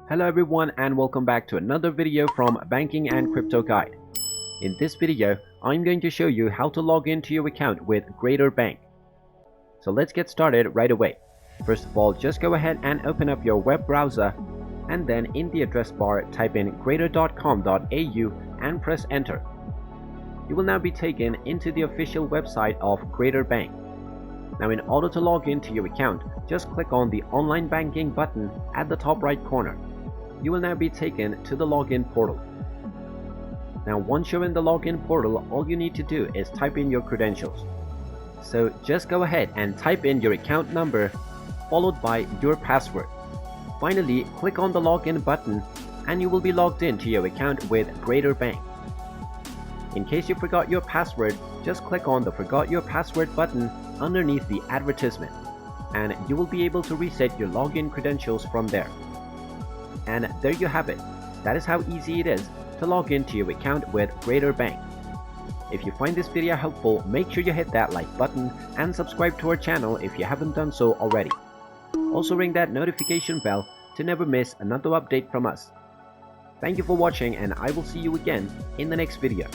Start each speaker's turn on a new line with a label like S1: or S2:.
S1: Hello everyone and welcome back to another video from Banking and Crypto Guide. In this video, I'm going to show you how to log into your account with Greater Bank. So let's get started right away. First of all, just go ahead and open up your web browser and then in the address bar type in greater.com.au and press enter. You will now be taken into the official website of Greater Bank. Now in order to log into your account, just click on the online banking button at the top right corner. You will now be taken to the login portal. Now once you're in the login portal, all you need to do is type in your credentials. So just go ahead and type in your account number followed by your password. Finally, click on the login button and you will be logged into your account with Greater Bank. In case you forgot your password, just click on the Forgot Your Password button underneath the advertisement, and you will be able to reset your login credentials from there. And there you have it. That is how easy it is to log into your account with Greater Bank. If you find this video helpful, make sure you hit that like button and subscribe to our channel if you haven't done so already. Also ring that notification bell to never miss another update from us. Thank you for watching and I will see you again in the next video.